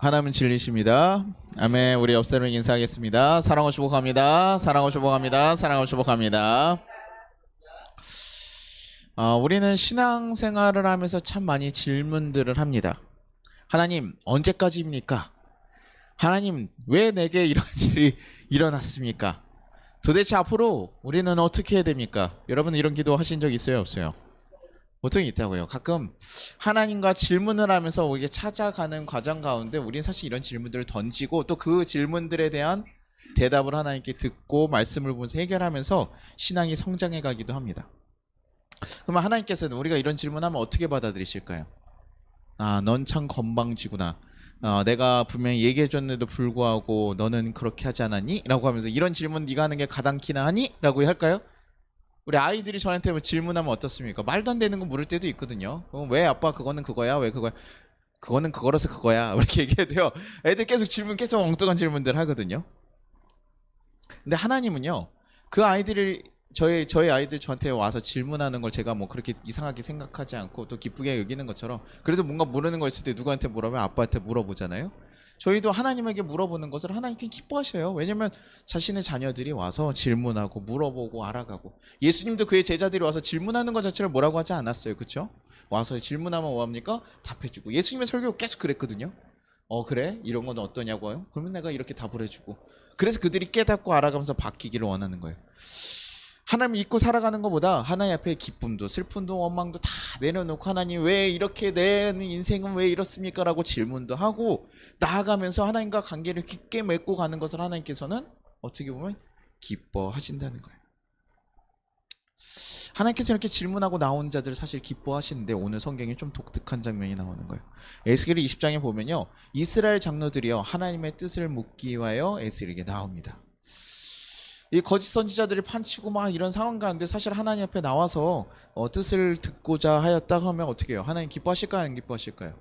하나님은 진리십니다. 아멘. 우리 옆 사람에게 인사하겠습니다. 사랑하고 축복합니다. 사랑하고 축복합니다. 사랑하고 축복합니다. 우리는 신앙생활을 하면서 참 많이 질문들을 합니다. 하나님, 언제까지입니까? 하나님, 왜 내게 이런 일이 일어났습니까? 도대체 앞으로 우리는 어떻게 해야 됩니까? 여러분 이런 기도 하신 적 있어요? 없어요? 보통 있다고요. 가끔 하나님과 질문을 하면서 우리가 찾아가는 과정 가운데 우리는 사실 이런 질문들을 던지고 또 그 질문들에 대한 대답을 하나님께 듣고 말씀을 보면서 해결하면서 신앙이 성장해 가기도 합니다. 그러면 하나님께서는 우리가 이런 질문하면 어떻게 받아들이실까요? 넌 참 건방지구나. 내가 분명히 얘기해줬는데도 불구하고 너는 그렇게 하지 않았니? 라고 하면서 이런 질문 네가 하는 게 가당키나 하니? 라고 할까요? 우리 아이들이 저한테 뭐 질문하면 어떻습니까? 말도 안 되는 거 물을 때도 있거든요. 왜 아빠 그거는 그거야? 왜 그거야? 그거는 그거라서 그거야. 이렇게 얘기해도요. 애들 계속 계속 엉뚱한 질문들 하거든요. 근데 하나님은요. 그 아이들이 저희 아이들 저한테 와서 질문하는 걸 제가 뭐 그렇게 이상하게 생각하지 않고 또 기쁘게 여기는 것처럼 그래도 뭔가 모르는 거 있을 때 누구한테 물어보면 아빠한테 물어보잖아요. 저희도 하나님에게 물어보는 것을 하나님께 기뻐하셔요. 왜냐면 자신의 자녀들이 와서 질문하고 물어보고 알아가고 예수님도 그의 제자들이 와서 질문하는 것 자체를 뭐라고 하지 않았어요. 그렇죠? 와서 질문하면 뭐합니까? 답해주고 예수님의 설교가 계속 그랬거든요. 그래? 이런 건 어떠냐고요? 그러면 내가 이렇게 답을 해주고 그래서 그들이 깨닫고 알아가면서 바뀌기를 원하는 거예요. 하나님 믿고 살아가는 것보다 하나님 앞에 기쁨도 슬픔도 원망도 다 내려놓고 하나님 왜 이렇게 내 인생은 왜 이렇습니까? 라고 질문도 하고 나아가면서 하나님과 관계를 깊게 맺고 가는 것을 하나님께서는 어떻게 보면 기뻐하신다는 거예요. 하나님께서 이렇게 질문하고 나온 자들을 사실 기뻐하시는데 오늘 성경에 좀 독특한 장면이 나오는 거예요. 에스겔 20장에 보면요. 이스라엘 장로들이요. 하나님의 뜻을 묻기 위하여 에스겔에게 나옵니다. 이 거짓 선지자들이 판치고 막 이런 상황 가운데 사실 하나님 앞에 나와서 뜻을 듣고자 하였다 하면 어떻게 해요? 하나님 기뻐하실까요? 안 기뻐하실까요?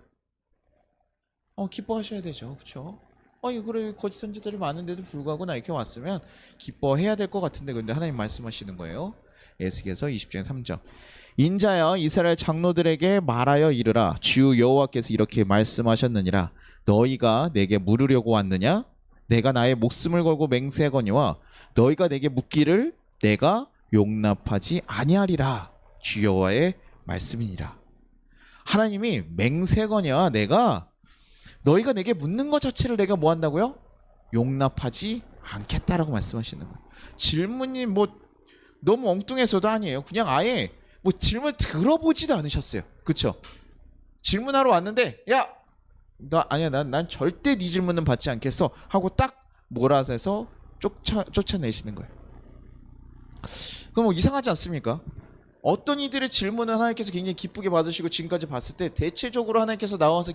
기뻐하셔야 되죠. 그렇죠? 그래 거짓 선지자들이 많은데도 불구하고 나 이렇게 왔으면 기뻐해야 될 것 같은데 근데 하나님 말씀하시는 거예요. 에스겔서 20장 3절 인자여 이스라엘 장로들에게 말하여 이르라 주 여호와께서 이렇게 말씀하셨느니라 너희가 내게 물으려고 왔느냐? 내가 나의 목숨을 걸고 맹세하거니와 너희가 내게 묻기를 내가 용납하지 아니하리라 주 여호와의 말씀이니라. 하나님이 맹세거니와 내가 너희가 내게 묻는 것 자체를 내가 뭐 한다고요? 용납하지 않겠다라고 말씀하시는 거예요. 질문이 뭐 너무 엉뚱해서도 아니에요. 그냥 아예 뭐 질문 들어보지도 않으셨어요. 그렇죠? 질문하러 왔는데 난 절대 네 질문은 받지 않겠어 하고 딱 몰아서서 쫓아내시는 거예요. 그럼 뭐 이상하지 않습니까? 어떤 이들의 질문을 하나님께서 굉장히 기쁘게 받으시고 지금까지 봤을 때 대체적으로 하나님께서 나와서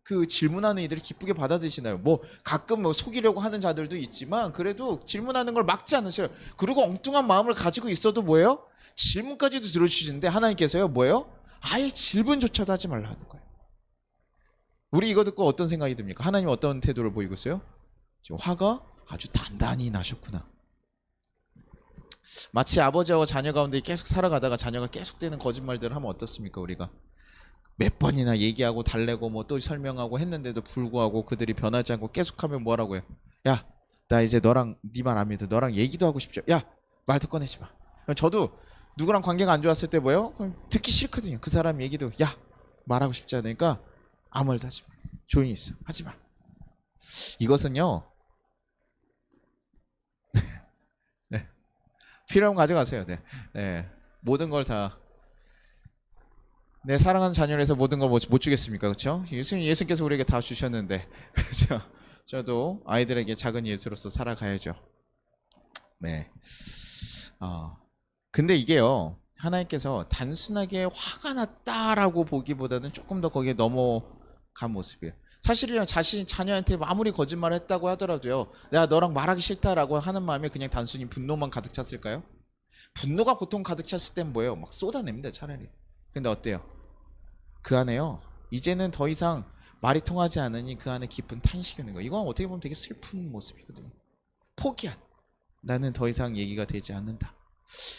그 질문하는 이들을 기쁘게 받아들이시나요? 뭐 가끔 뭐 속이려고 하는 자들도 있지만 그래도 질문하는 걸 막지 않으셔요. 그리고 엉뚱한 마음을 가지고 있어도 뭐예요? 질문까지도 들어주시는데 하나님께서요 뭐예요? 아예 질문조차도 하지 말라 하는 거예요. 우리 이거 듣고 어떤 생각이 듭니까? 하나님 어떤 태도를 보이고 있어요? 지금 화가 아주 단단히 나셨구나. 마치 아버지와 자녀 가운데 계속 살아가다가 자녀가 계속되는 거짓말들을 하면 어떻습니까? 우리가 몇 번이나 얘기하고 달래고 뭐 또 설명하고 했는데도 불구하고 그들이 변하지 않고 계속하면 뭐라고 해요? 야, 나 이제 너랑 네 말 안 믿어. 너랑 얘기도 하고 싶죠. 야, 말도 꺼내지 마. 저도 누구랑 관계가 안 좋았을 때 뭐예요? 듣기 싫거든요. 그 사람 얘기도 야, 말하고 싶지 않으니까 아무 말도 하지 마. 조용히 있어. 하지 마. 이것은요. 네. 필요하면 가져가세요. 네. 모든 걸 다 내 사랑하는 자녀를 해서 모든 걸 못 주겠습니까? 그렇죠? 예수님께서 우리에게 다 주셨는데 그렇죠? 저도 아이들에게 작은 예수로서 살아가야죠. 네. 근데 이게요. 하나님께서 단순하게 화가 났다라고 보기보다는 조금 더 거기에 넘어간 모습이에요. 사실은요. 자녀한테 아무리 거짓말을 했다고 하더라도요. 내가 너랑 말하기 싫다라고 하는 마음에 그냥 단순히 분노만 가득 찼을까요? 분노가 보통 가득 찼을 땐 뭐예요? 막 쏟아냅니다. 차라리. 근데 어때요? 그 안에요. 이제는 더 이상 말이 통하지 않으니 그 안에 깊은 탄식이 있는 거예요. 이건 어떻게 보면 되게 슬픈 모습이거든요. 포기한. 나는 더 이상 얘기가 되지 않는다.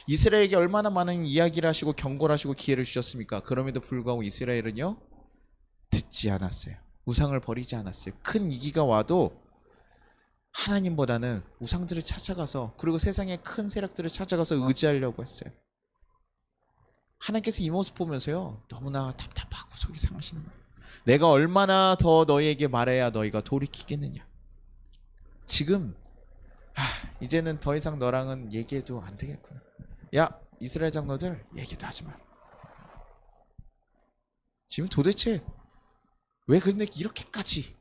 이스라엘에게 얼마나 많은 이야기를 하시고 경고를 하시고 기회를 주셨습니까? 그럼에도 불구하고 이스라엘은요. 듣지 않았어요. 우상을 버리지 않았어요. 큰 위기가 와도 하나님보다는 우상들을 찾아가서, 그리고 세상의 큰 세력들을 찾아가서 의지하려고 했어요. 하나님께서 이 모습 보면서요, 너무나 답답하고 속이 상하시는 거예요. 내가 얼마나 더 너희에게 말해야 너희가 돌이키겠느냐. 지금 이제는 더 이상 너랑은 얘기해도 안 되겠구나. 야, 이스라엘 장로들 얘기도 하지 마. 지금 도대체 왜 그런데 이렇게까지,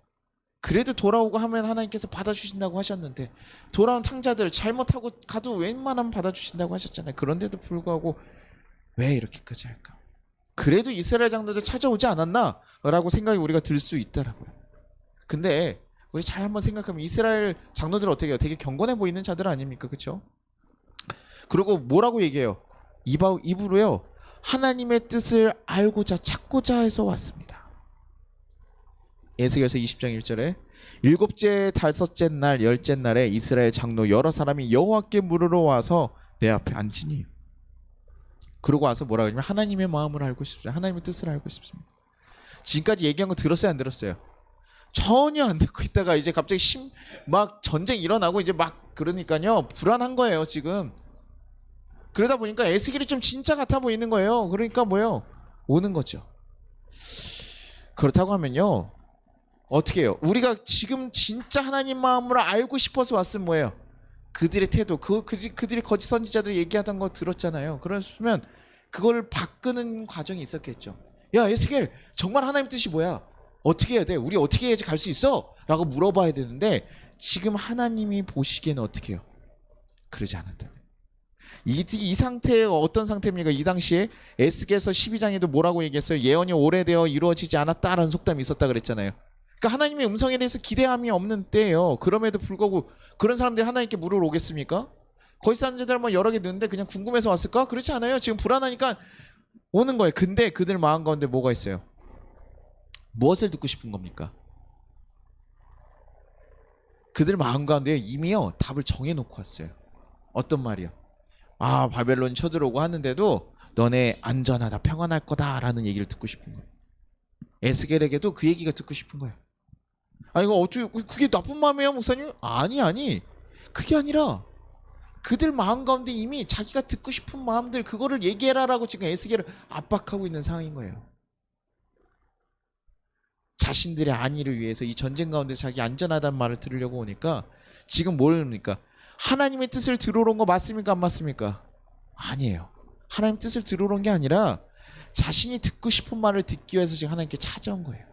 그래도 돌아오고 하면 하나님께서 받아주신다고 하셨는데, 돌아온 탕자들 잘못하고 가도 웬만하면 받아주신다고 하셨잖아요. 그런데도 불구하고 왜 이렇게까지 할까? 그래도 이스라엘 장로들 찾아오지 않았나? 라고 생각이 우리가 들 수 있더라고요. 근데 우리 잘 한번 생각하면 이스라엘 장로들 어떻게 해요? 되게 경건해 보이는 자들 아닙니까? 그렇죠? 그리고 뭐라고 얘기해요? 입으로요, 하나님의 뜻을 알고자 찾고자 해서 왔습니다. 에스겔서 20장 1절에 일곱째 다섯째 날 열째 날에 이스라엘 장로 여러 사람이 여호와께 물으러 와서 내 앞에 앉으니. 그러고 와서 뭐라고 하냐면 하나님의 마음을 알고 싶습니다. 하나님의 뜻을 알고 싶습니다. 지금까지 얘기한 거 들었어요, 안 들었어요? 전혀 안 듣고 있다가 이제 갑자기 막 전쟁 일어나고 이제 막 그러니까요, 불안한 거예요 지금. 그러다 보니까 에스겔이 좀 진짜 같아 보이는 거예요. 그러니까 뭐예요? 오는 거죠. 그렇다고 하면요, 어떻게 해요? 우리가 지금 진짜 하나님 마음으로 알고 싶어서 왔으면 뭐예요? 그들의 태도, 그들이 거짓 선지자들 얘기하던 거 들었잖아요. 그러면 그걸 바꾸는 과정이 있었겠죠. 야, 에스겔, 정말 하나님 뜻이 뭐야? 어떻게 해야 돼? 우리 어떻게 해야지 갈 수 있어? 라고 물어봐야 되는데, 지금 하나님이 보시기에는 어떻게 해요? 그러지 않았다. 이 상태에 어떤 상태입니까? 이 당시에 에스겔서 12장에도 뭐라고 얘기했어요? 예언이 오래되어 이루어지지 않았다라는 속담이 있었다 그랬잖아요. 그러니까 하나님의 음성에 대해서 기대함이 없는 때예요. 그럼에도 불구하고 그런 사람들이 하나님께 물으러 오겠습니까? 거짓 선지자들 뭐 여러 개 듣는데 그냥 궁금해서 왔을까? 그렇지 않아요. 지금 불안하니까 오는 거예요. 근데 그들 마음 가운데 뭐가 있어요? 무엇을 듣고 싶은 겁니까? 그들 마음 가운데 이미요, 답을 정해놓고 왔어요. 어떤 말이요? 아, 바벨론이 쳐들어오고 하는데도 너네 안전하다, 평안할 거다라는 얘기를 듣고 싶은 거예요. 에스겔에게도 그 얘기가 듣고 싶은 거예요. 아, 이거 어떻게, 그게 나쁜 마음이에요, 목사님? 아니. 그게 아니라 그들 마음 가운데 이미 자기가 듣고 싶은 마음들, 그거를 얘기해라라고 지금 에스겔을 압박하고 있는 상황인 거예요. 자신들의 안위를 위해서 이 전쟁 가운데 자기 안전하다는 말을 들으려고 오니까 지금 뭡니까? 하나님의 뜻을 들으러 온 거 맞습니까? 안 맞습니까? 아니에요. 하나님 뜻을 들으러 온 게 아니라 자신이 듣고 싶은 말을 듣기 위해서 지금 하나님께 찾아온 거예요.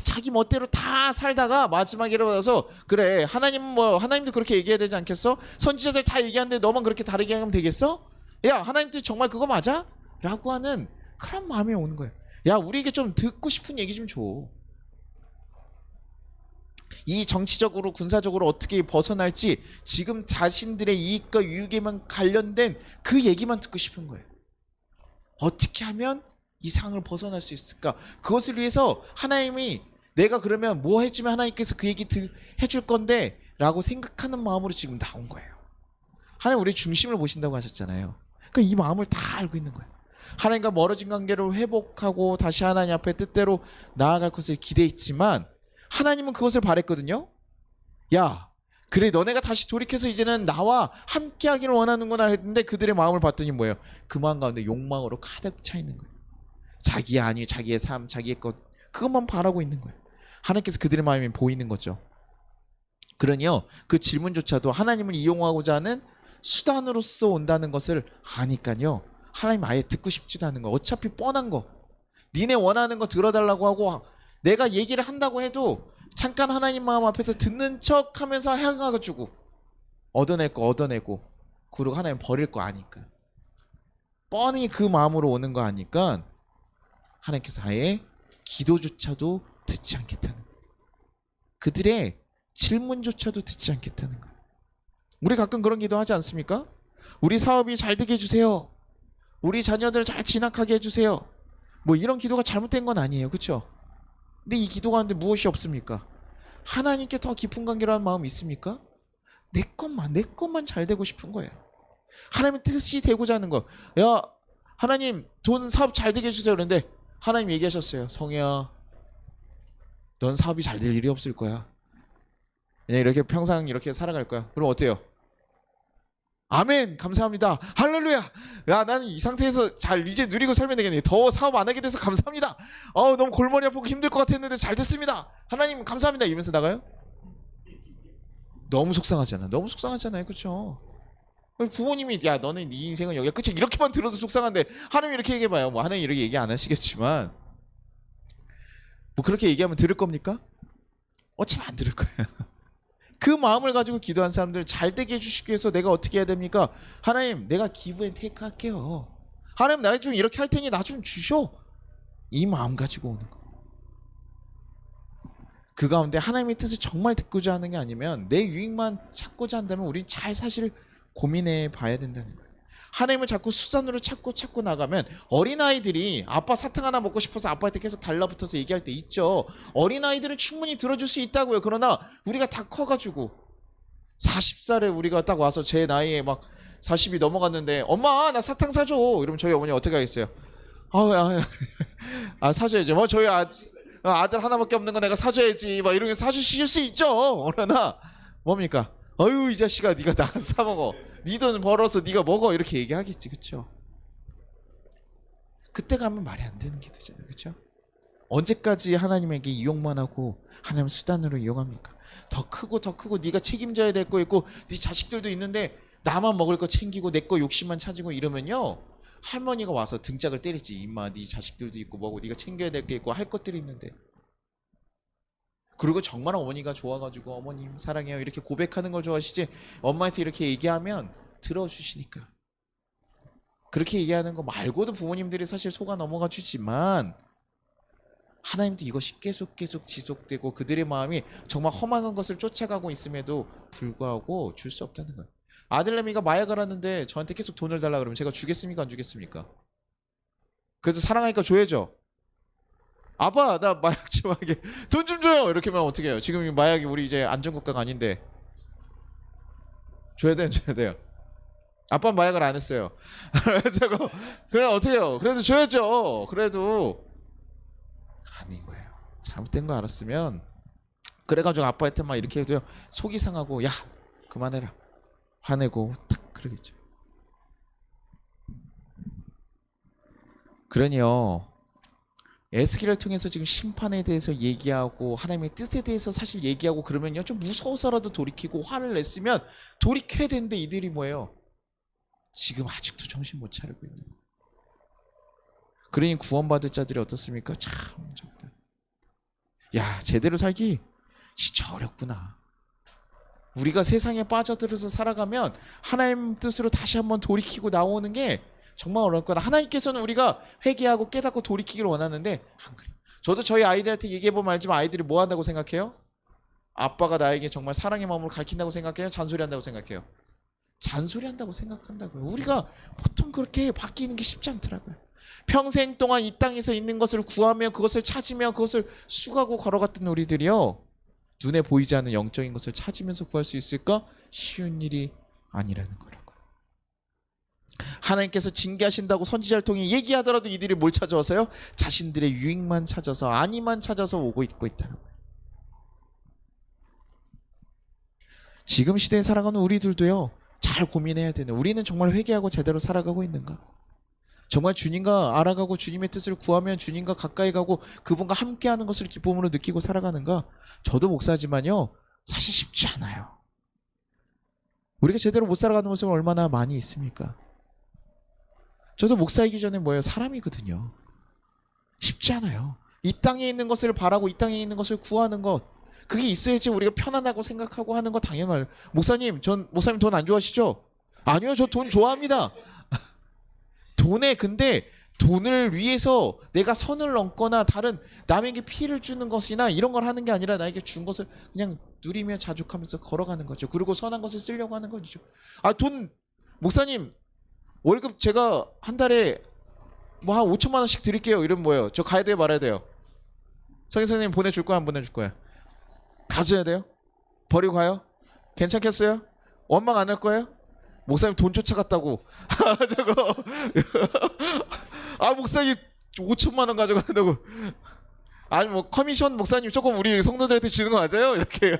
자기 멋대로 다 살다가 마지막에 일어나서 그래, 하나님도 그렇게 얘기해야 되지 않겠어? 선지자들 다 얘기하는데 너만 그렇게 다르게 하면 되겠어? 야, 하나님 뜻 정말 그거 맞아? 라고 하는 그런 마음이 오는 거예요. 야, 우리에게 좀 듣고 싶은 얘기 좀 줘. 이 정치적으로 군사적으로 어떻게 벗어날지 지금 자신들의 이익과 유익에만 관련된 그 얘기만 듣고 싶은 거예요. 어떻게 하면 이 상을 벗어날 수 있을까? 그것을 위해서 하나님이 내가 그러면 뭐 해주면 하나님께서 그 얘기 해줄 건데 라고 생각하는 마음으로 지금 나온 거예요. 하나님 우리 중심을 보신다고 하셨잖아요. 그러니까 이 마음을 다 알고 있는 거예요. 하나님과 멀어진 관계를 회복하고 다시 하나님 앞에 뜻대로 나아갈 것을 기대했지만 하나님은 그것을 바랬거든요. 야, 그래, 너네가 다시 돌이켜서 이제는 나와 함께 하기를 원하는구나 했는데 그들의 마음을 봤더니 뭐예요? 그 마음 가운데 욕망으로 가득 차 있는 거예요. 자기의 안위, 자기의 삶, 자기의 것, 그것만 바라고 있는 거예요. 하나님께서 그들의 마음이 보이는 거죠. 그러니요, 그 질문조차도 하나님을 이용하고자 하는 수단으로서 온다는 것을 아니까요, 하나님 아예 듣고 싶지도 않은 거. 어차피 뻔한 거, 니네 원하는 거 들어달라고 하고 내가 얘기를 한다고 해도 잠깐 하나님 마음 앞에서 듣는 척 하면서 향해가지고 얻어낼 거 얻어내고, 그리고 하나님 버릴 거 아니까, 뻔히 그 마음으로 오는 거 아니까 하나님께서 아예 기도조차도 듣지 않겠다는 거예요. 그들의 질문조차도 듣지 않겠다는 거예요. 우리 가끔 그런 기도 하지 않습니까? 우리 사업이 잘 되게 해주세요. 우리 자녀들 잘 진학하게 해주세요. 뭐 이런 기도가 잘못된 건 아니에요. 그렇죠? 근데 이 기도 가운데 무엇이 없습니까? 하나님께 더 깊은 관계라는 마음이 있습니까? 내 것만 잘 되고 싶은 거예요. 하나님의 뜻이 되고자 하는 거. 야, 하나님 돈 사업 잘 되게 해주세요. 그런데 하나님 얘기하셨어요. 성혜야, 넌 사업이 잘 될 일이 없을 거야. 그냥 이렇게 평생 이렇게 살아갈 거야. 그럼 어때요? 아멘, 감사합니다. 할렐루야. 야, 나는 이 상태에서 잘 이제 누리고 살면 되겠네. 더 사업 안 하게 돼서 감사합니다. 너무 골머리 아프고 힘들 것 같았는데 잘 됐습니다. 하나님 감사합니다. 이러면서 나가요? 너무 속상하잖아. 너무 속상하잖아요. 그렇죠? 부모님이 야, 너는 네 인생은 여기가 끝이야. 이렇게만 들어도 속상한데 하나님 이렇게 얘기해봐요. 뭐 하나님 이렇게 얘기 안 하시겠지만 뭐 그렇게 얘기하면 들을 겁니까? 어차피 안 들을 거예요. 그 마음을 가지고 기도한 사람들 잘 되게 해주시기 위해서 내가 어떻게 해야 됩니까? 하나님, 내가 기브 앤 테이크 할게요. 하나님, 나 좀 이렇게 할 테니 나 좀 주셔. 이 마음 가지고 오는 거. 그 가운데 하나님의 뜻을 정말 듣고자 하는 게 아니면 내 유익만 찾고자 한다면 우린 잘 사실 고민해 봐야 된다는 거예요. 하나님을 자꾸 수단으로 찾고 나가면 어린아이들이 아빠 사탕 하나 먹고 싶어서 아빠한테 계속 달라붙어서 얘기할 때 있죠. 어린아이들은 충분히 들어줄 수 있다고요. 그러나 우리가 다 커가지고 40살에 우리가 딱 와서 제 나이에 막 40이 넘어갔는데 엄마 나 사탕 사줘 이러면 저희 어머니 어떻게 하겠어요? 사줘야죠. 뭐 저희 아들 하나밖에 없는 거 내가 사줘야지 막 이러면서 사주실 수 있죠. 그러나 뭡니까? 어휴 이 자식아 네가 나가서 사 먹어. 네 돈 벌어서 네가 먹어 이렇게 얘기하겠지. 그렇죠? 그때 가면 말이 안 되는 기도잖아요. 그렇죠? 언제까지 하나님에게 이용만 하고 하나님 수단으로 이용합니까? 더 크고 네가 책임져야 될 거 있고 네 자식들도 있는데 나만 먹을 거 챙기고 내 거 욕심만 찾고 이러면요 할머니가 와서 등짝을 때리지. 임마 네 자식들도 있고 뭐고 네가 챙겨야 될 게 있고 할 것들이 있는데. 그리고 정말 어머니가 좋아가지고 어머님 사랑해요 이렇게 고백하는 걸 좋아하시지 엄마한테 이렇게 얘기하면 들어주시니까. 그렇게 얘기하는 거 말고도 부모님들이 사실 속아 넘어가 주지만 하나님도 이것이 계속 지속되고 그들의 마음이 정말 험악한 것을 쫓아가고 있음에도 불구하고 줄 수 없다는 거예요. 아들내미가 마약을 하는데 저한테 계속 돈을 달라 그러면 제가 주겠습니까 안 주겠습니까? 그래서 사랑하니까 줘야죠. 아빠 나 마약 좀 하게 돈 좀 줘요 이렇게 하면 어떻게 해요? 지금 마약이 우리 이제 안전국가가 아닌데 줘야 돼요. 아빠 마약을 안 했어요. 그래 어떻게 해요? 그래도 줘야죠. 그래도 아닌 거예요. 잘못된 거 알았으면 그래가지고 아빠한테 막 이렇게 해도요 속이 상하고 야 그만해라 화내고 탁 그러겠죠. 그러니요 에스겔을 통해서 지금 심판에 대해서 얘기하고 하나님의 뜻에 대해서 사실 얘기하고 그러면요 좀 무서워서라도 돌이키고 화를 냈으면 돌이켜야 되는데 이들이 뭐예요? 지금 아직도 정신 못 차리고 있는 거예요. 그러니 구원받을 자들이 어떻습니까? 참 적다. 야 제대로 살기 진짜 어렵구나. 우리가 세상에 빠져들어서 살아가면 하나님 뜻으로 다시 한번 돌이키고 나오는 게 정말 어려울 거다. 하나님께서는 우리가 회개하고 깨닫고 돌이키기를 원하는데 안 그래요. 저도 저희 아이들한테 얘기해보면 알지만 아이들이 뭐 한다고 생각해요? 아빠가 나에게 정말 사랑의 마음으로 가르친다고 생각해요? 잔소리한다고 생각해요? 잔소리한다고 생각한다고요. 우리가 보통 그렇게 바뀌는 게 쉽지 않더라고요. 평생 동안 이 땅에서 있는 것을 구하며 그것을 찾으며 그것을 수고하고 걸어갔던 우리들이요 눈에 보이지 않는 영적인 것을 찾으면서 구할 수 있을까? 쉬운 일이 아니라는 거라고. 하나님께서 징계하신다고 선지자를 통해 얘기하더라도 이들이 뭘 찾아와서요? 자신들의 유익만 찾아서 안위만 찾아서 오고 있고 있다는 거예요. 지금 시대에 살아가는 우리들도요 잘 고민해야 되는 우리는 정말 회개하고 제대로 살아가고 있는가? 정말 주님과 알아가고 주님의 뜻을 구하면 주님과 가까이 가고 그분과 함께하는 것을 기쁨으로 느끼고 살아가는가? 저도 목사지만요 사실 쉽지 않아요. 우리가 제대로 못 살아가는 모습은 얼마나 많이 있습니까? 저도 목사이기 전에 뭐예요? 사람이거든요. 쉽지 않아요. 이 땅에 있는 것을 바라고 이 땅에 있는 것을 구하는 것 그게 있어야지 우리가 편안하고 생각하고 하는 거 당연해요. 목사님 돈 안 좋아하시죠? 아니요 저 돈 좋아합니다. 근데 돈을 위해서 내가 선을 넘거나 다른 남에게 피해를 주는 것이나 이런 걸 하는 게 아니라 나에게 준 것을 그냥 누리며 자족하면서 걸어가는 거죠. 그리고 선한 것을 쓰려고 하는 거죠. 목사님 월급 제가 한 달에 뭐 한 5천만 원씩 드릴게요. 이러면 뭐예요? 저 가야 돼요 말아야 돼요? 선생님 보내줄 거야 안 보내줄 거야? 가져야 돼요? 버리고 가요? 괜찮겠어요? 원망 안 할 거예요? 목사님 돈 쫓아갔다고 목사님 5천만 원 가져간다고 아니 뭐 커미션 목사님 조금 우리 성도들한테 주는 거 맞아요? 이렇게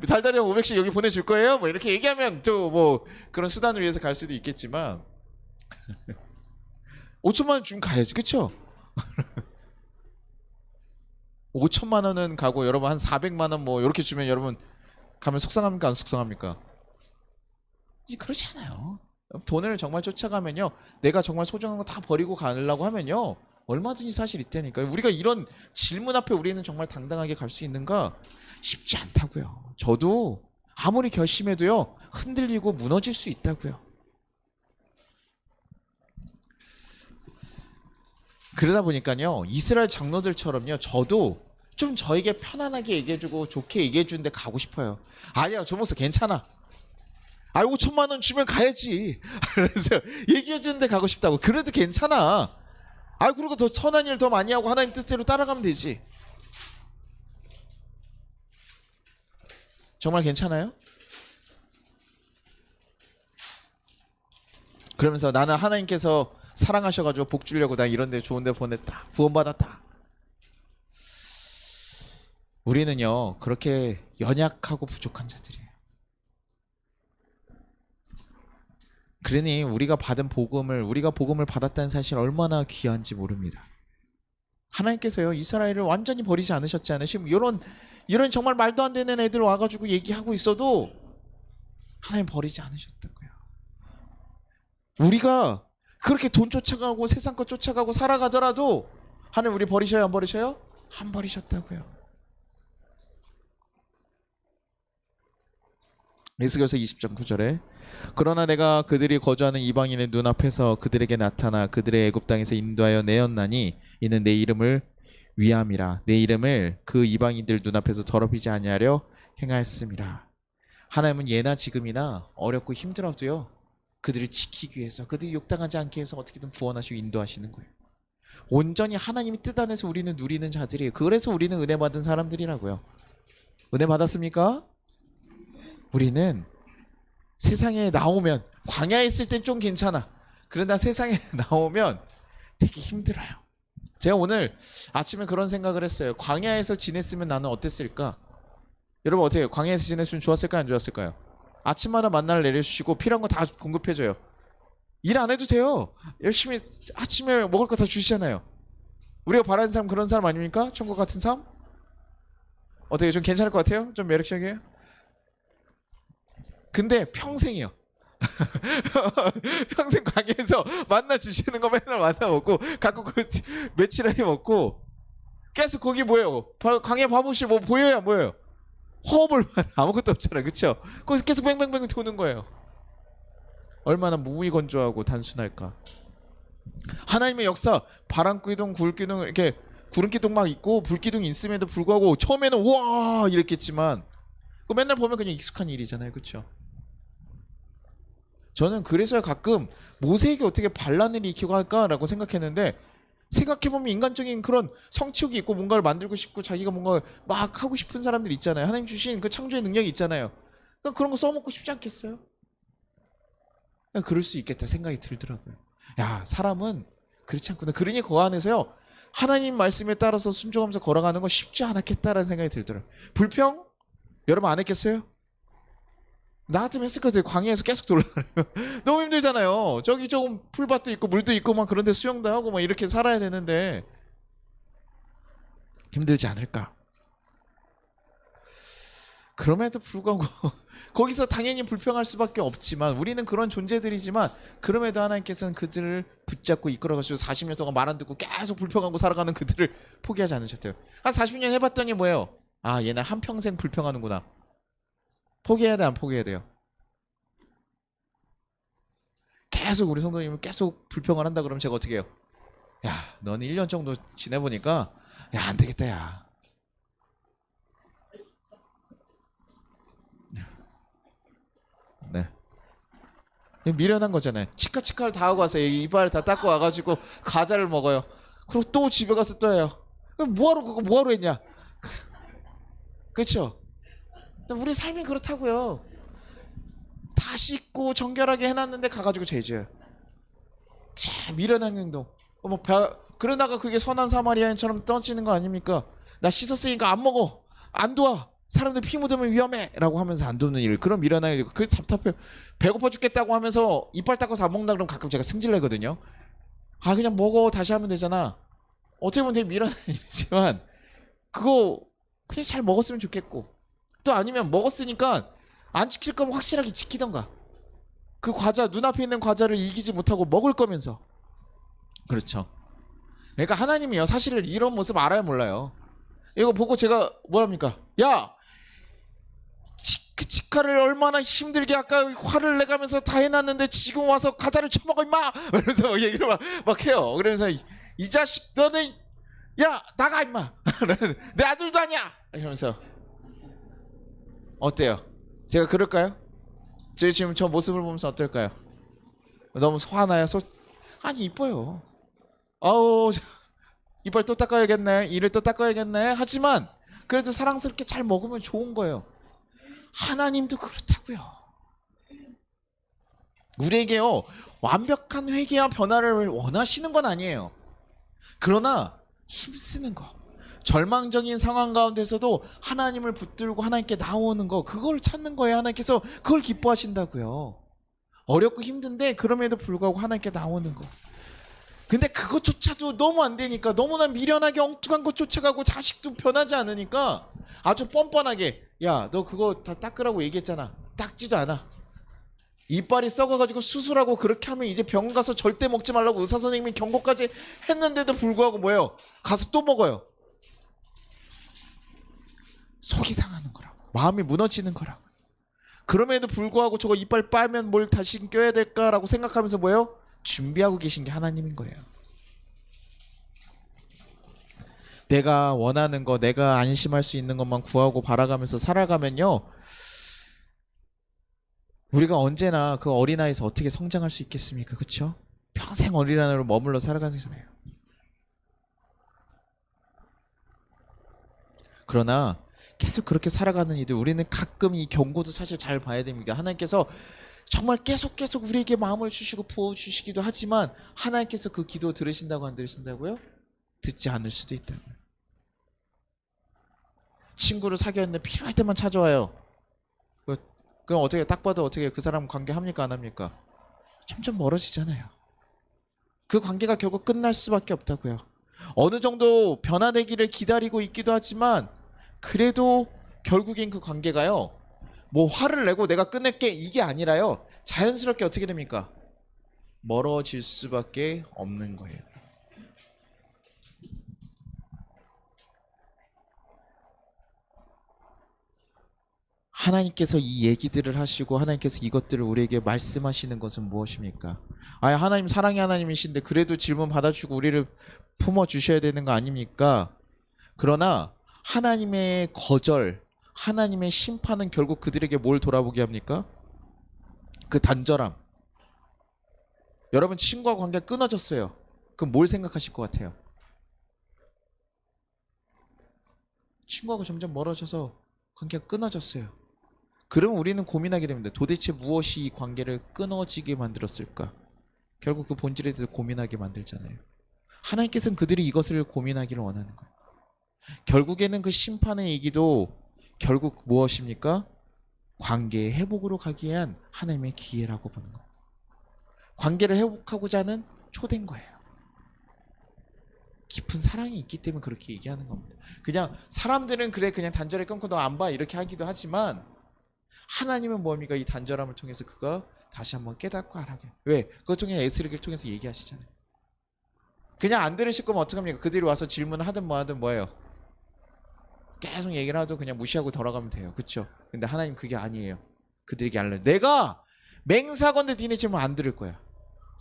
달달이 500씩 여기 보내줄 거예요? 뭐 이렇게 얘기하면 또 뭐 그런 수단을 위해서 갈 수도 있겠지만 5천만 원 주면 가야지, 그쵸? 5천만 원은 가고 여러분 한 400만 원 뭐 이렇게 주면 여러분 가면 속상합니까 안 속상합니까? 그렇지 않아요. 돈을 정말 쫓아가면요, 내가 정말 소중한 거 다 버리고 가려고 하면요 얼마든지 사실 있다니까요. 우리가 이런 질문 앞에 우리는 정말 당당하게 갈 수 있는가? 쉽지 않다고요. 저도 아무리 결심해도요 흔들리고 무너질 수 있다고요. 그러다 보니까요 이스라엘 장로들처럼요 저도 좀 저에게 편안하게 얘기해주고 좋게 얘기해주는데 가고 싶어요. 아니야 저 목사 괜찮아. 아 5천만 원 주면 가야지. 그래서 얘기해주는데 가고 싶다고. 그래도 괜찮아. 아 그리고 더 선한 일 더 많이 하고 하나님 뜻대로 따라가면 되지. 정말 괜찮아요? 그러면서 나는 하나님께서 사랑하셔가지고 복 주려고 나 이런 데 좋은 데 보냈다, 구원받았다. 우리는요 그렇게 연약하고 부족한 자들이에요. 그러니 우리가 받은 복음을, 우리가 복음을 받았다는 사실 얼마나 귀한지 모릅니다. 하나님께서요 이스라엘을 완전히 버리지 않으셨잖아요. 지금 이런 정말 말도 안 되는 애들 와가지고 얘기하고 있어도 하나님 버리지 않으셨다고요. 우리가 그렇게 돈 쫓아가고 세상 것 쫓아가고 살아가더라도 하나님 우리 버리셔요 안 버리셔요? 안 버리셨다고요. 에스겔서 20장 9절에 그러나 내가 그들이 거주하는 이방인의 눈앞에서 그들에게 나타나 그들의 애굽 땅에서 인도하여 내었나니 이는 내 이름을 위함이라. 내 이름을 그 이방인들 눈앞에서 더럽히지 아니하려 행하였음이라. 하나님은 예나 지금이나 어렵고 힘들어도요 그들을 지키기 위해서, 그들이 욕당하지 않게 해서 어떻게든 구원하시고 인도하시는 거예요. 온전히 하나님이 뜻 안에서 우리는 누리는 자들이에요. 그래서 우리는 은혜 받은 사람들이라고요. 은혜 받았습니까? 우리는 세상에 나오면, 광야에 있을 땐 좀 괜찮아. 그러나 세상에 나오면 되게 힘들어요. 제가 오늘 아침에 그런 생각을 했어요. 광야에서 지냈으면 나는 어땠을까? 여러분 어때요? 광야에서 지냈으면 좋았을까요? 안 좋았을까요? 아침마다 만나를 내려주시고 필요한 거 다 공급해줘요. 일 안 해도 돼요. 열심히 아침에 먹을 거 다 주시잖아요. 우리가 바라는 사람 그런 사람 아닙니까? 천국 같은 삶? 어때요? 좀 괜찮을 것 같아요? 좀 매력적이에요? 근데 평생이요. 평생 광야에서 만나 주시는 거 맨날 만나 먹고 갖고 그 며칠에 먹고 계속 거기 뭐예요? 광야 바보시 뭐 보여요 안 보여요? 허업을 아무것도 없잖아요, 그렇죠? 거기서 계속 뱅뱅뱅 도는 거예요. 얼마나 무미건조하고 단순할까? 하나님의 역사, 바람기둥, 굴기둥 이렇게 구름기둥 막 있고 불기둥 있음에도 불구하고 처음에는 우와 이랬겠지만 그 맨날 보면 그냥 익숙한 일이잖아요, 그렇죠? 저는 그래서 가끔 모세에게 어떻게 반란을 일으키고 할까라고 생각했는데 생각해보면 인간적인 그런 성취욕이 있고 뭔가를 만들고 싶고 자기가 뭔가 막 하고 싶은 사람들 있잖아요. 하나님 주신 그 창조의 능력이 있잖아요. 그러니까 그런 거 써먹고 싶지 않겠어요? 그럴 수 있겠다 생각이 들더라고요. 야 사람은 그렇지 않구나. 그러니 그 안에서요 하나님 말씀에 따라서 순종하면서 걸어가는 건 쉽지 않았겠다라는 생각이 들더라고요. 불평? 여러분 안 했겠어요? 나 같으면 했을 것 같아요. 광야에서 계속 돌아다녀요. 너무 힘들잖아요. 저기 조금 풀밭도 있고 물도 있고 막 그런데 수영도 하고 막 이렇게 살아야 되는데 힘들지 않을까? 그럼에도 불구하고 거기서 당연히 불평할 수밖에 없지만 우리는 그런 존재들이지만 그럼에도 하나님께서는 그들을 붙잡고 이끌어가시고 40년 동안 말 안 듣고 계속 불평하고 살아가는 그들을 포기하지 않으셨대요. 한 40년 해봤더니 뭐예요? 아 얘는 한평생 불평하는구나. 포기해야 돼 안 포기해야 돼요? 계속 우리 성도님은 계속 불평을 한다 그러면 제가 어떻게 해요? 야 너는 1년 정도 지내보니까 야 안 되겠다 야. 네. 미련한 거잖아요. 치카치카를 다 하고 와서 이빨 다 닦고 와가지고 과자를 먹어요. 그리고 또 집에 가서 또 해요. 뭐하러 그거 뭐하러 했냐? 그렇죠? 우리 삶이 그렇다고요. 다 씻고 정결하게 해놨는데 가가지고 죄져요. 미련한 행동. 뭐 그러다가 그게 선한 사마리아인처럼 떠지는 거 아닙니까? 나 씻었으니까 안 먹어. 안 도와. 사람들 피 묻으면 위험해. 라고 하면서 안 돕는 일. 그럼 미련한 일. 그게 답답해요. 배고파 죽겠다고 하면서 이빨 닦아서 안 먹는다 그러면 가끔 제가 승질내거든요. 아 그냥 먹어. 다시 하면 되잖아. 어떻게 보면 되게 미련한 일이지만 그거 그냥 잘 먹었으면 좋겠고, 또 아니면 먹었으니까 안 지킬 거면 확실하게 지키던가. 그 과자, 눈앞에 있는 과자를 이기지 못하고 먹을 거면서. 그렇죠. 그러니까 하나님이요 사실 이런 모습 알아요 몰라요? 이거 보고 제가 뭐랍니까? 야! 그 치카를 얼마나 힘들게 아까 화를 내가면서 다 해놨는데 지금 와서 과자를 처먹어 임마! 이러면서 얘기를 막 해요. 그러면서 이 자식 너는 야 나가 임마! 내 아들도 아니야! 이러면서. 어때요? 제가 그럴까요? 제가 지금 저 모습을 보면서 어떨까요? 너무 화나요? 아니 이뻐요. 아우 이빨 또 닦아야겠네, 이를 또 닦아야겠네. 하지만 그래도 사랑스럽게 잘 먹으면 좋은 거예요. 하나님도 그렇다고요. 우리에게요 완벽한 회개와 변화를 원하시는 건 아니에요. 그러나 힘쓰는 거, 절망적인 상황 가운데서도 하나님을 붙들고 하나님께 나오는 거, 그걸 찾는 거예요. 하나님께서 그걸 기뻐하신다고요. 어렵고 힘든데 그럼에도 불구하고 하나님께 나오는 거. 근데 그것조차도 너무 안 되니까, 너무나 미련하게 엉뚱한 것 쫓아가고 자식도 변하지 않으니까 아주 뻔뻔하게 야 너 그거 다 닦으라고 얘기했잖아. 닦지도 않아. 이빨이 썩어가지고 수술하고 그렇게 하면 이제 병원 가서 절대 먹지 말라고 의사 선생님이 경고까지 했는데도 불구하고 뭐예요? 가서 또 먹어요. 속이 상하는 거라고, 마음이 무너지는 거라고. 그럼에도 불구하고 저거 이빨 빨면 뭘 다시 껴야 될까라고 생각하면서 뭐예요? 준비하고 계신 게 하나님인 거예요. 내가 원하는 거, 내가 안심할 수 있는 것만 구하고 바라가면서 살아가면요, 우리가 언제나 그 어린아이에서 어떻게 성장할 수 있겠습니까? 그렇죠? 평생 어린아이로 머물러 살아가는 거잖아요. 그러나 계속 그렇게 살아가는 이들, 우리는 가끔 이 경고도 사실 잘 봐야 됩니다. 하나님께서 정말 계속 우리에게 마음을 주시고 부어주시기도 하지만 하나님께서 그 기도 들으신다고 안 들으신다고요? 듣지 않을 수도 있다고요. 친구를 사귀었는데 필요할 때만 찾아와요. 그럼 어떻게, 딱 봐도 어떻게 그 사람 관계 합니까 안 합니까? 점점 멀어지잖아요. 그 관계가 결국 끝날 수밖에 없다고요. 어느 정도 변화되기를 기다리고 있기도 하지만 그래도 결국엔 그 관계가요, 뭐 화를 내고 내가 끝낼게 이게 아니라요, 자연스럽게 어떻게 됩니까? 멀어질 수밖에 없는 거예요. 하나님께서 이 얘기들을 하시고 하나님께서 이것들을 우리에게 말씀하시는 것은 무엇입니까? 아, 하나님 사랑의 하나님이신데 그래도 질문 받아주고 우리를 품어주셔야 되는 거 아닙니까? 그러나 하나님의 거절, 하나님의 심판은 결국 그들에게 뭘 돌아보게 합니까? 그 단절함. 여러분 친구와 관계가 끊어졌어요. 그럼 뭘 생각하실 것 같아요? 친구하고 점점 멀어져서 관계가 끊어졌어요. 그럼 우리는 고민하게 됩니다. 도대체 무엇이 이 관계를 끊어지게 만들었을까? 결국 그 본질에 대해서 고민하게 만들잖아요. 하나님께서는 그들이 이것을 고민하기를 원하는 거예요. 결국에는 그 심판의 얘기도 결국 무엇입니까? 관계의 회복으로 가기 위한 하나님의 기회라고 보는 거예요. 관계를 회복하고자 하는 초대인 거예요. 깊은 사랑이 있기 때문에 그렇게 얘기하는 겁니다. 그냥 사람들은 그래 그냥 단절에 끊고 너 안 봐 이렇게 하기도 하지만 하나님은 뭡니까? 이 단절함을 통해서 그거 다시 한번 깨닫고 알아게. 왜? 그걸 통해 에스겔을 통해서 얘기하시잖아요. 그냥 안 들으실 거면 어떡합니까? 그들이 와서 질문을 하든 뭐 하든 뭐예요? 계속 얘기를 하도 그냥 무시하고 돌아가면 돼요. 그렇죠? 근데 하나님 그게 아니에요. 그들에게 알려. 내가 맹사건데 니네 질문 안 들을 거야.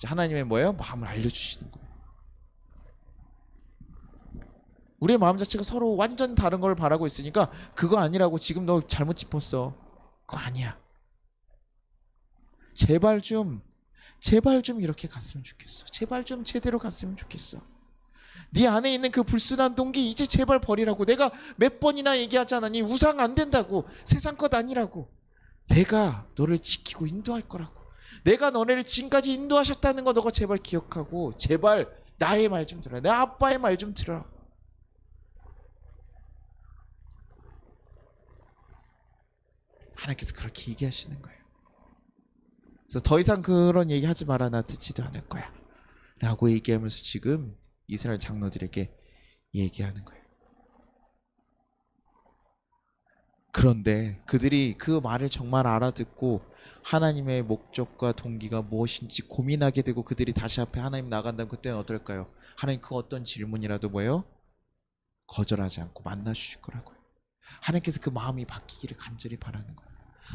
하나님의 뭐예요? 마음을 알려주시는 거예요. 우리의 마음 자체가 서로 완전 다른 걸 바라고 있으니까 그거 아니라고 지금 너 잘못 짚었어. 그거 아니야. 제발 좀 이렇게 갔으면 좋겠어. 제발 좀 제대로 갔으면 좋겠어. 네 안에 있는 그 불순한 동기 이제 제발 버리라고. 내가 몇 번이나 얘기하지 않았니? 우상 안 된다고. 세상 것 아니라고. 내가 너를 지키고 인도할 거라고. 내가 너네를 지금까지 인도하셨다는 거 너가 제발 기억하고 제발 나의 말 좀 들어. 내 아빠의 말 좀 들어. 하나님께서 그렇게 얘기하시는 거예요. 그래서 더 이상 그런 얘기 하지 마라. 나 듣지도 않을 거야. 라고 얘기하면서 지금 이스라엘 장로들에게 얘기하는 거예요. 그런데 그들이 그 말을 정말 알아듣고 하나님의 목적과 동기가 무엇인지 고민하게 되고 그들이 다시 앞에 하나님 나간다면 그때는 어떨까요? 하나님 그 어떤 질문이라도 뭐예요? 거절하지 않고 만나 주실 거라고요. 하나님께서 그 마음이 바뀌기를 간절히 바라는 거예요.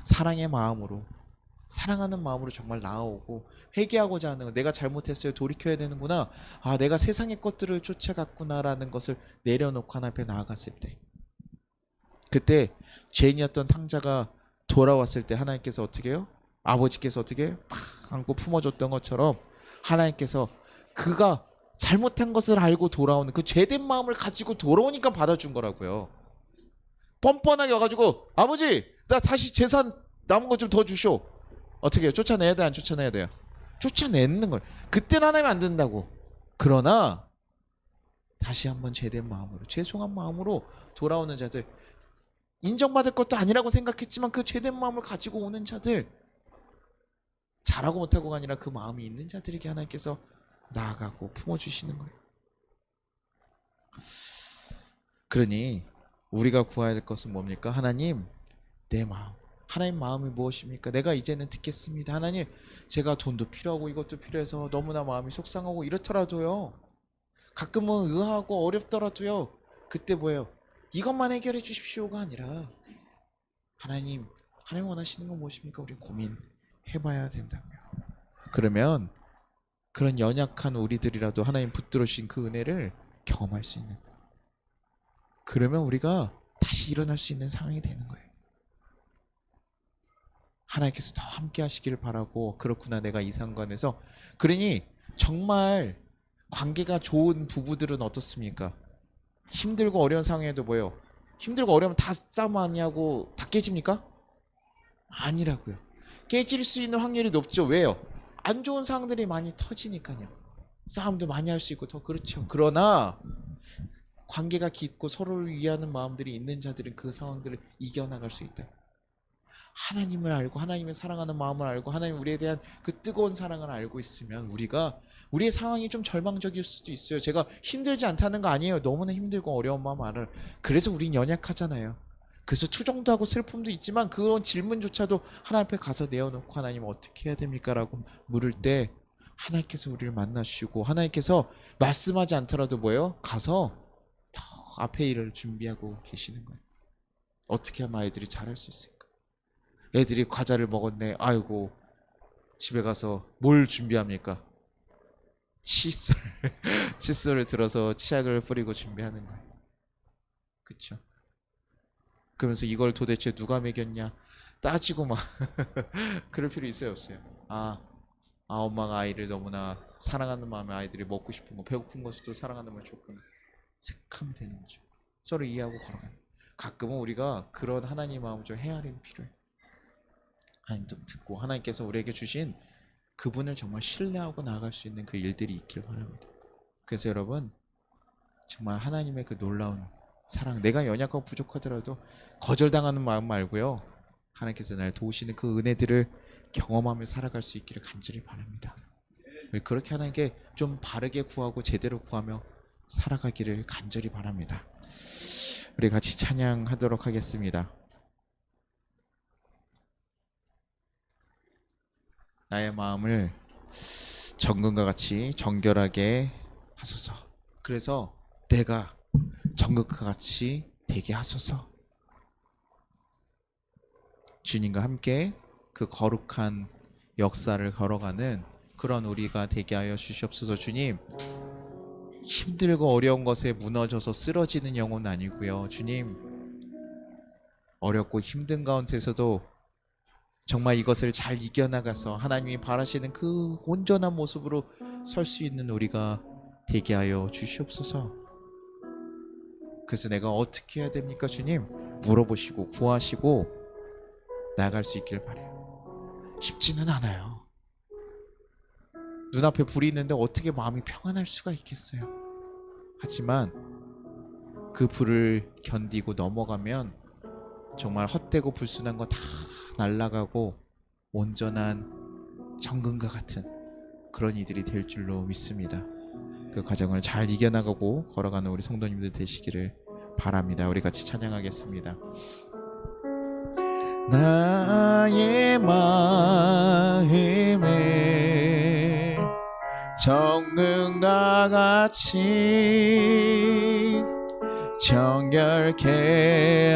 사랑의 마음으로, 사랑하는 마음으로 정말 나아오고 회개하고자 하는 거. 내가 잘못했어요. 돌이켜야 되는구나. 아, 내가 세상의 것들을 쫓아갔구나라는 것을 내려놓고 하나님 앞에 나아갔을 때, 그때 죄인이었던 탕자가 돌아왔을 때 하나님께서 어떻게 해요? 아버지께서 어떻게 해요? 팍 안고 품어줬던 것처럼 하나님께서 그가 잘못한 것을 알고 돌아오는 그 죄된 마음을 가지고 돌아오니까 받아준 거라고요. 뻔뻔하게 와가지고 아버지 나 다시 재산 남은 거 좀 더 주쇼. 어떻게 해요? 쫓아내야 돼? 안 쫓아내야 돼요? 쫓아내는 걸. 그때는 하나님 안 된다고. 그러나 다시 한번 죄된 마음으로, 죄송한 마음으로 돌아오는 자들, 인정받을 것도 아니라고 생각했지만 그 죄된 마음을 가지고 오는 자들, 잘하고 못하고가 아니라 그 마음이 있는 자들에게 하나님께서 나아가고 품어주시는 거예요. 그러니 우리가 구해야 될 것은 뭡니까? 하나님, 내 마음. 하나님 마음이 무엇입니까? 내가 이제는 듣겠습니다. 하나님, 제가 돈도 필요하고 이것도 필요해서 너무나 마음이 속상하고 이렇더라도요, 가끔은 의아하고 어렵더라도요, 그때 뭐예요? 이것만 해결해 주십시오가 아니라 하나님 원하시는 건 무엇입니까? 우리 고민해봐야 된다고요. 그러면 그런 연약한 우리들이라도 하나님 붙들어 주신 그 은혜를 경험할 수 있는, 그러면 우리가 다시 일어날 수 있는 상황이 되는 거예요. 하나님께서 더 함께 하시기를 바라고, 그렇구나 내가 이 상관에서. 그러니 정말 관계가 좋은 부부들은 어떻습니까? 힘들고 어려운 상황에도 뭐예요? 힘들고 어려우면 다 싸움 아니하고 다 깨집니까? 아니라고요. 깨질 수 있는 확률이 높죠. 왜요? 안 좋은 상황들이 많이 터지니까요. 싸움도 많이 할 수 있고 더 그렇죠. 그러나 관계가 깊고 서로를 위하는 마음들이 있는 자들은 그 상황들을 이겨나갈 수 있다. 하나님을 알고 하나님을 사랑하는 마음을 알고 하나님 우리에 대한 그 뜨거운 사랑을 알고 있으면 우리가, 우리의 상황이 좀 절망적일 수도 있어요. 제가 힘들지 않다는 거 아니에요. 너무나 힘들고 어려운 마음 알아요. 그래서 우린 연약하잖아요. 그래서 투정도 하고 슬픔도 있지만 그런 질문조차도 하나님 앞에 가서 내어놓고 하나님 어떻게 해야 됩니까? 라고 물을 때 하나님께서 우리를 만나주시고, 하나님께서 말씀하지 않더라도 뭐예요? 가서 더 앞에 일을 준비하고 계시는 거예요. 어떻게 하면 아이들이 잘할 수 있을까? 애들이 과자를 먹었네. 아이고, 집에 가서 뭘 준비합니까? 칫솔. 칫솔을 들어서 치약을 뿌리고 준비하는 거예요. 그쵸? 그러면서 이걸 도대체 누가 먹였냐 따지고 막 그럴 필요 있어요, 없어요? 엄마가 아이를 너무나 사랑하는 마음에 아이들이 먹고 싶은 거, 배고픈 것도 사랑하는 마음을 줬구나 생각하면 되는 거죠. 서로 이해하고 걸어가는. 가끔은 우리가 그런 하나님 마음을 좀 헤아리면 필요해요. 하나님 좀 듣고 하나님께서 우리에게 주신 그분을 정말 신뢰하고 나아갈 수 있는 그 일들이 있길 바랍니다. 그래서 여러분, 정말 하나님의 그 놀라운 사랑, 내가 연약하고 부족하더라도 거절당하는 마음 말고요, 하나님께서 나를 도우시는 그 은혜들을 경험하며 살아갈 수 있기를 간절히 바랍니다. 그렇게 하나님께 좀 바르게 구하고 제대로 구하며 살아가기를 간절히 바랍니다. 우리 같이 찬양하도록 하겠습니다. 나의 마음을 정금과 같이 정결하게 하소서. 그래서 내가 정금과 같이 되게 하소서. 주님과 함께 그 거룩한 역사를 걸어가는 그런 우리가 되게 하여 주시옵소서. 주님, 힘들고 어려운 것에 무너져서 쓰러지는 영혼 아니고요. 주님, 어렵고 힘든 가운데서도 정말 이것을 잘 이겨나가서 하나님이 바라시는 그 온전한 모습으로 설 수 있는 우리가 되게 하여 주시옵소서. 그래서 내가 어떻게 해야 됩니까, 주님? 물어보시고 구하시고 나아갈 수 있길 바라요. 쉽지는 않아요. 눈앞에 불이 있는데 어떻게 마음이 평안할 수가 있겠어요? 하지만 그 불을 견디고 넘어가면 정말 헛되고 불순한 거 다 날아가고 온전한 정금과 같은 그런 이들이 될 줄로 믿습니다. 그 과정을 잘 이겨나가고 걸어가는 우리 성도님들 되시기를 바랍니다. 우리 같이 찬양하겠습니다. 나의 마음에 정금과 같이 정결케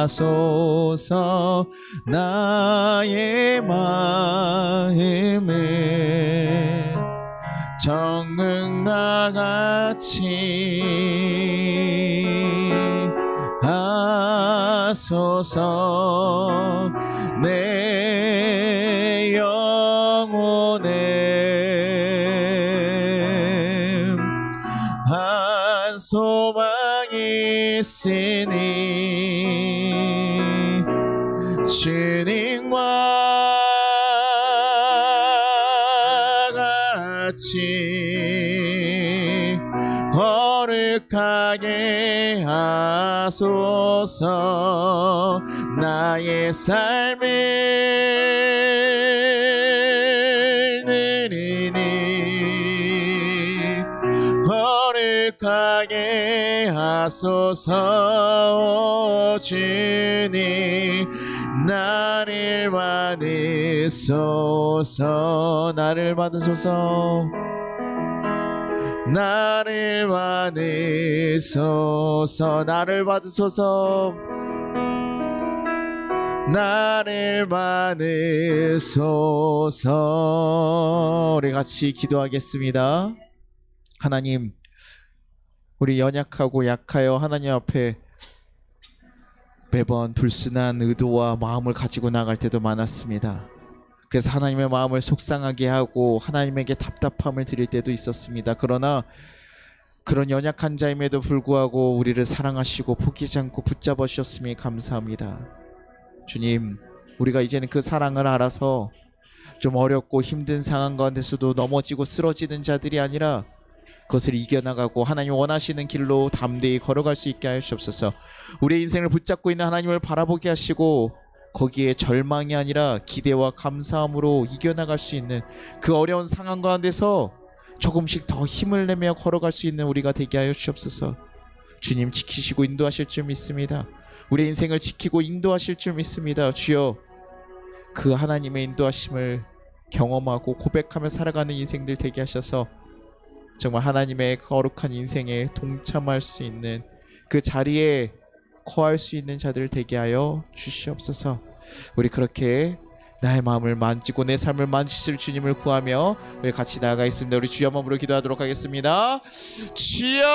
하소서. 나의 마음에 정금과 같이 하소서. 내 영혼에 한 소망이 있으니 주님과 같이 거룩하게 하소서. 나의 삶을 느리니 거룩하게 하소서. 주님 나를 받으소서. 나를 받으소서. 나를 받으소서. 나를 받으소서. 나를 받으소서. 우리 같이 기도하겠습니다. 하나님, 우리 연약하고 약하여 하나님 앞에 매번 불순한 의도와 마음을 가지고 나갈 때도 많았습니다. 그래서 하나님의 마음을 속상하게 하고 하나님에게 답답함을 드릴 때도 있었습니다. 그러나 그런 연약한 자임에도 불구하고 우리를 사랑하시고 포기하지 않고 붙잡아 주셨음에 감사합니다. 주님, 우리가 이제는 그 사랑을 알아서 좀 어렵고 힘든 상황 가운데서도 넘어지고 쓰러지는 자들이 아니라 그것을 이겨나가고 하나님 원하시는 길로 담대히 걸어갈 수 있게 하여 주옵소서. 우리의 인생을 붙잡고 있는 하나님을 바라보게 하시고 거기에 절망이 아니라 기대와 감사함으로 이겨나갈 수 있는 그 어려운 상황 가운데서 조금씩 더 힘을 내며 걸어갈 수 있는 우리가 되게 하여 주옵소서. 주님 지키시고 인도하실 줄 믿습니다. 우리의 인생을 지키고 인도하실 줄 믿습니다. 주여, 그 하나님의 인도하심을 경험하고 고백하며 살아가는 인생들 되게 하셔서 정말 하나님의 거룩한 인생에 동참할 수 있는 그 자리에 거할 수 있는 자들 되게 하여 주시옵소서. 우리 그렇게 나의 마음을 만지고 내 삶을 만지실 주님을 구하며 우리 같이 나아가 있습니다. 우리 주여 한번 부르 기도하도록 하겠습니다. 주여!